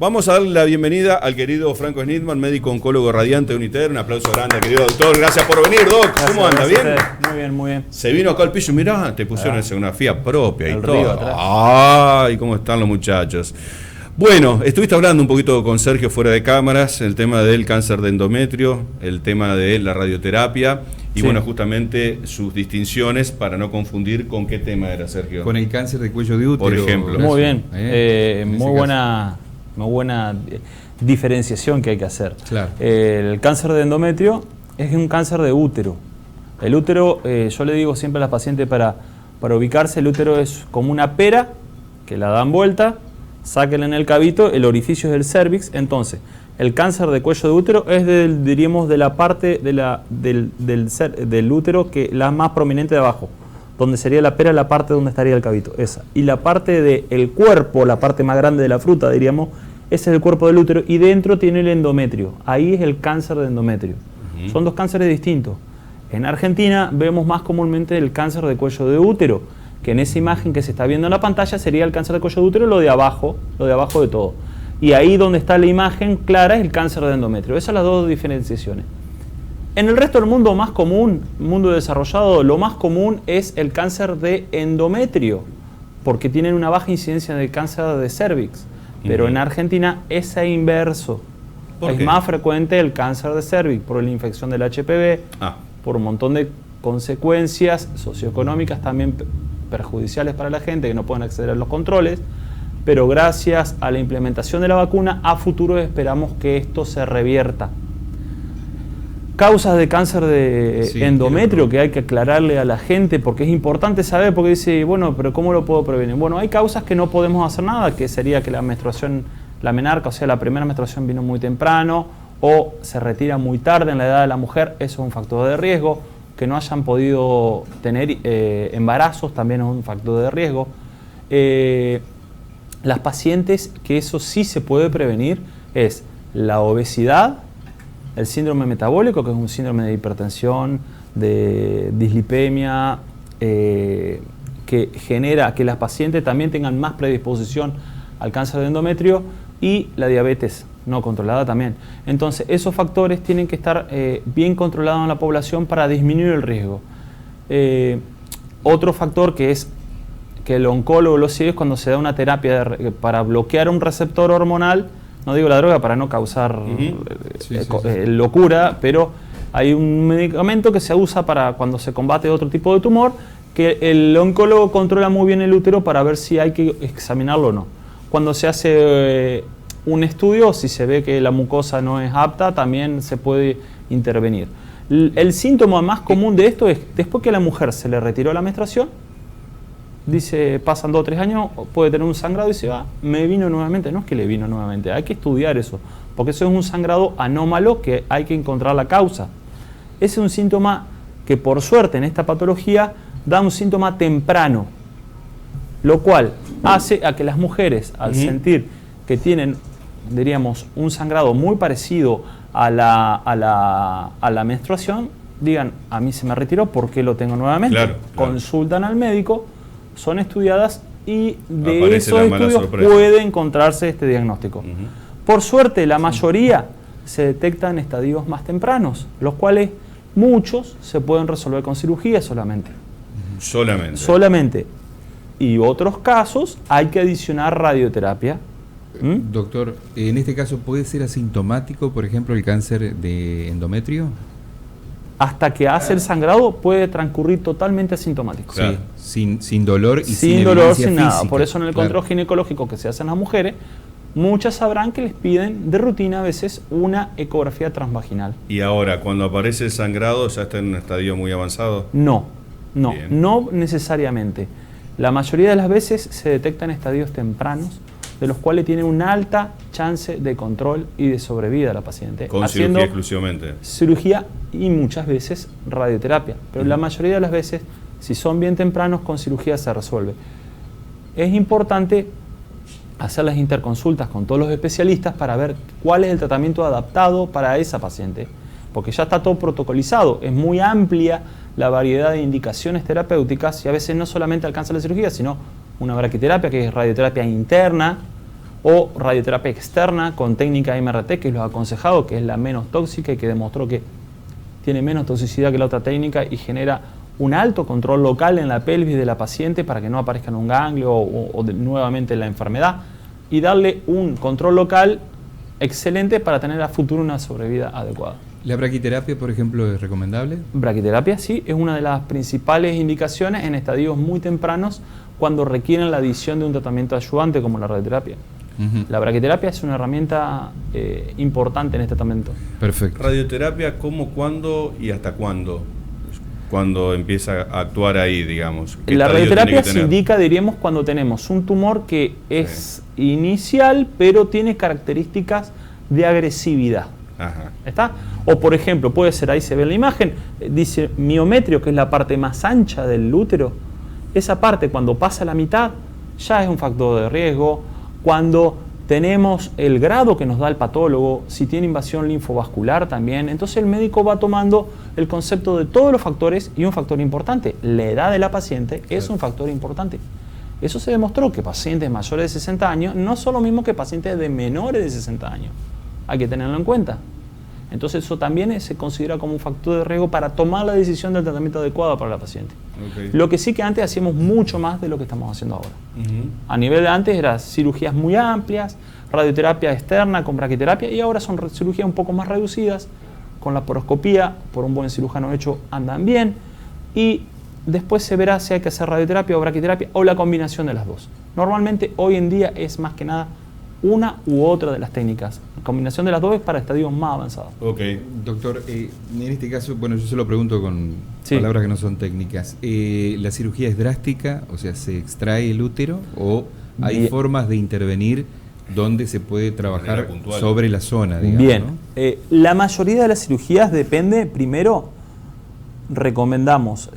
Vamos a darle la bienvenida al querido Franco Schnittmann, médico oncólogo radiante de Uniter. Un aplauso grande, querido doctor. Gracias por venir, Doc. ¿Cómo anda? ¿Bien? Muy bien, muy bien. Se vino acá al piso y mirá, te pusieron escenografía propia y el todo. río atrás. ¡Ay! ¿Cómo están los muchachos? Bueno, estuviste hablando un poquito con Sergio fuera de cámaras, el tema del cáncer de endometrio, el tema de la radioterapia y Sí. bueno, justamente sus distinciones para no confundir con qué tema era, Sergio. Con el cáncer de cuello de útero. Por ejemplo. Muy bien. En ese Muy caso. buena diferenciación que hay que hacer. Claro. El cáncer de endometrio es un cáncer de útero. El útero, yo le digo siempre a las pacientes para ubicarse, el útero es como una pera que la dan vuelta, sáquenla en el cavito, el orificio es el cervix. Entonces, el cáncer de cuello de útero es diríamos de la parte del útero que la más prominente de abajo, donde sería la pera, la parte donde estaría el cavito, esa. Y la parte del cuerpo, la parte más grande de la fruta, diríamos, ese es el cuerpo del útero, y dentro tiene el endometrio. Ahí es el cáncer de endometrio. Son dos cánceres distintos. En Argentina vemos más comúnmente el cáncer de cuello de útero, que en esa imagen que se está viendo en la pantalla sería el cáncer de cuello de útero, lo de abajo de todo. Y ahí donde está la imagen clara es el cáncer de endometrio. Esas son las dos diferenciaciones. En el resto del mundo más común, mundo desarrollado, lo más común es el cáncer de endometrio, porque tienen una baja incidencia de cáncer de cervix. Pero en Argentina es inverso. ¿Por qué? Es más frecuente el cáncer de cervix por la infección del HPV, por un montón de consecuencias socioeconómicas también perjudiciales para la gente que no pueden acceder a los controles, pero gracias a la implementación de la vacuna, a futuro esperamos que esto se revierta. Causas de cáncer de endometrio que hay que aclararle a la gente porque es importante saber, porque dice, bueno, pero ¿cómo lo puedo prevenir? Bueno, hay causas que no podemos hacer nada, que sería que la menstruación, la menarca, o sea, la primera menstruación vino muy temprano o se retira muy tarde en la edad de la mujer, eso es un factor de riesgo. Que no hayan podido tener embarazos también es un factor de riesgo. Las pacientes que eso sí se puede prevenir es la obesidad, el síndrome metabólico, que es un síndrome de hipertensión, de dislipemia, que genera que las pacientes también tengan más predisposición al cáncer de endometrio, y la diabetes no controlada también. Entonces, esos factores tienen que estar bien controlados en la población para disminuir el riesgo. Otro factor que es que el oncólogo lo sigue es cuando se da una terapia para bloquear un receptor hormonal, no digo la droga para no causar locura, pero hay un medicamento que se usa para cuando se combate otro tipo de tumor, que el oncólogo controla muy bien el útero para ver si hay que examinarlo o no. Cuando se hace un estudio, si se ve que la mucosa no es apta, también se puede intervenir. El síntoma más común de esto es, después que a la mujer se le retiró la menstruación, dice, pasan 2 o 3 años, puede tener un sangrado y dice, me vino nuevamente. No es que le vino nuevamente, hay que estudiar eso, porque eso es un sangrado anómalo que hay que encontrar la causa. Ese es un síntoma que por suerte en esta patología da un síntoma temprano, lo cual hace a que las mujeres, al sentir que tienen, diríamos, un sangrado muy parecido a la menstruación, digan, a mí se me retiró, ¿por qué lo tengo nuevamente? Claro. Consultan al médico, son estudiadas y de Aparece esos la mala estudios sorpresa. puede encontrarse este diagnóstico. Por suerte, la mayoría se detecta en estadios más tempranos, los cuales muchos se pueden resolver con cirugía solamente. Solamente. Y otros casos hay que adicionar radioterapia. Doctor, en este caso, ¿puede ser asintomático, por ejemplo, el cáncer de endometrio? Hasta que hace el sangrado puede transcurrir totalmente asintomático. Claro. Sin dolor y sin dolor, sin física. nada. Por eso en el control ginecológico que se hace en las mujeres, muchas sabrán que les piden de rutina a veces una ecografía transvaginal. Y ahora, cuando aparece el sangrado, ¿ya está en un estadio muy avanzado? No necesariamente. La mayoría de las veces se detectan estadios tempranos, de los cuales tiene una alta chance de control y de sobrevida la paciente. Con cirugía exclusivamente. Cirugía y muchas veces radioterapia. Pero la mayoría de las veces, si son bien tempranos, con cirugía se resuelve. Es importante hacer las interconsultas con todos los especialistas para ver cuál es el tratamiento adaptado para esa paciente. Porque ya está todo protocolizado, es muy amplia la variedad de indicaciones terapéuticas y a veces no solamente alcanza la cirugía, sino una braquiterapia que es radioterapia interna, o radioterapia externa con técnica MRT, que es lo aconsejado, que es la menos tóxica y que demostró que tiene menos toxicidad que la otra técnica y genera un alto control local en la pelvis de la paciente para que no aparezca en un ganglio o nuevamente la enfermedad, y darle un control local excelente para tener a futuro una sobrevida adecuada. ¿La braquiterapia, por ejemplo, es recomendable? Braquiterapia sí, es una de las principales indicaciones en estadios muy tempranos cuando requieren la adición de un tratamiento ayudante como la radioterapia. La braquiterapia es una herramienta importante en este tratamiento. Perfecto. Radioterapia, ¿cómo, cuándo y hasta cuándo? Cuando empieza a actuar ahí, digamos. La radioterapia se indica, diríamos, cuando tenemos un tumor que es inicial, pero tiene características de agresividad. Ajá. ¿Está? O por ejemplo, puede ser, ahí se ve en la imagen, dice miometrio, que es la parte más ancha del útero. Esa parte, cuando pasa la mitad, ya es un factor de riesgo. Cuando tenemos el grado que nos da el patólogo, si tiene invasión linfovascular también, entonces el médico va tomando el concepto de todos los factores, y un factor importante, la edad de la paciente es un factor importante. Eso se demostró que pacientes mayores de 60 años no son lo mismo que pacientes de menores de 60 años. Hay que tenerlo en cuenta. Entonces eso también se considera como un factor de riesgo para tomar la decisión del tratamiento adecuado para la paciente. Okay. Lo que sí que antes hacíamos mucho más de lo que estamos haciendo ahora. A nivel de antes eran cirugías muy amplias, radioterapia externa con braquiterapia, y ahora son cirugías un poco más reducidas, con la poroscopía, por un buen cirujano hecho, andan bien, y después se verá si hay que hacer radioterapia o braquiterapia o la combinación de las dos. Normalmente hoy en día es más que nada una u otra de las técnicas. La combinación de las dos es para estadios más avanzados. Ok. Doctor, en este caso, bueno, yo se lo pregunto con Sí. palabras que no son técnicas. ¿La cirugía es drástica? O sea, ¿se extrae el útero? ¿O hay Bien. formas de intervenir donde se puede trabajar puntual. sobre la zona, digamos? Bien. ¿no? La mayoría de las cirugías depende, primero,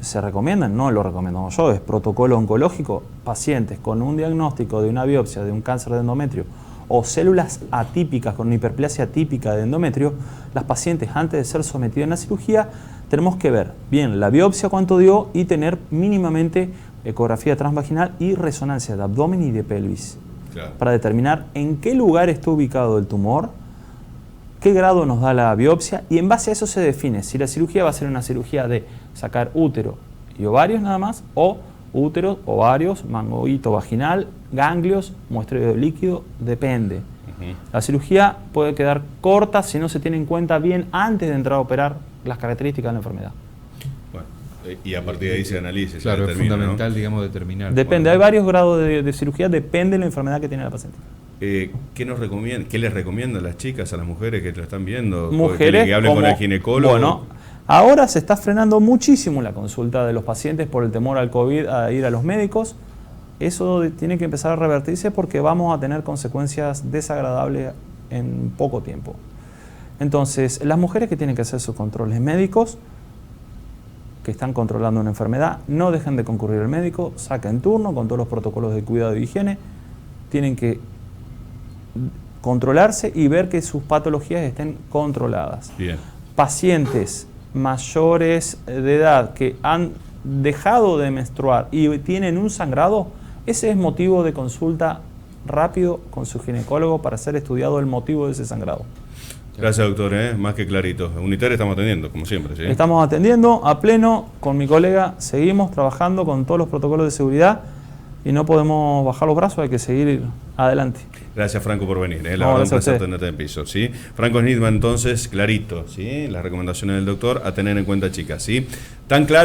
se recomiendan, no lo recomendamos yo, es protocolo oncológico, pacientes con un diagnóstico de una biopsia de un cáncer de endometrio o células atípicas con una hiperplasia atípica de endometrio, las pacientes antes de ser sometidas a la cirugía tenemos que ver bien la biopsia cuánto dio y tener mínimamente ecografía transvaginal y resonancia de abdomen y de pelvis, Claro. para determinar en qué lugar está ubicado el tumor, qué grado nos da la biopsia, y en base a eso se define si la cirugía va a ser una cirugía de sacar útero y ovarios nada más, o úteros, ovarios, manguito vaginal, ganglios, muestreo de líquido, depende. La cirugía puede quedar corta si no se tiene en cuenta bien antes de entrar a operar las características de la enfermedad. Bueno, y a partir de ahí se analiza. Claro, se es determina, fundamental, digamos, determinar. Depende, hay varios grados de cirugía, depende de la enfermedad que tiene la paciente. ¿Qué nos recomienda? ¿Qué les recomiendan las chicas, a las mujeres que lo están viendo? Mujeres que hablen con como- el ginecólogo. Bueno, ahora se está frenando muchísimo la consulta de los pacientes por el temor al COVID a ir a los médicos. Eso tiene que empezar a revertirse porque vamos a tener consecuencias desagradables en poco tiempo. Entonces, las mujeres que tienen que hacer sus controles médicos, que están controlando una enfermedad, no dejen de concurrir al médico, saquen turno con todos los protocolos de cuidado y higiene, tienen que controlarse y ver que sus patologías estén controladas. Bien. Pacientes mayores de edad que han dejado de menstruar y tienen un sangrado, ese es motivo de consulta rápido con su ginecólogo para ser estudiado el motivo de ese sangrado. Gracias, doctor. Más que clarito. Unitaria estamos atendiendo, como siempre. ¿sí? Estamos atendiendo a pleno con mi colega, seguimos trabajando con todos los protocolos de seguridad y no podemos bajar los brazos, hay que seguir adelante. Gracias, Franco, por venir. La No, verdad, un gracias a placer usted. tenerte en piso. ¿sí? Franco Snidman, entonces, clarito. ¿sí? Las recomendaciones del doctor a tener en cuenta, chicas. ¿sí? Tan claro.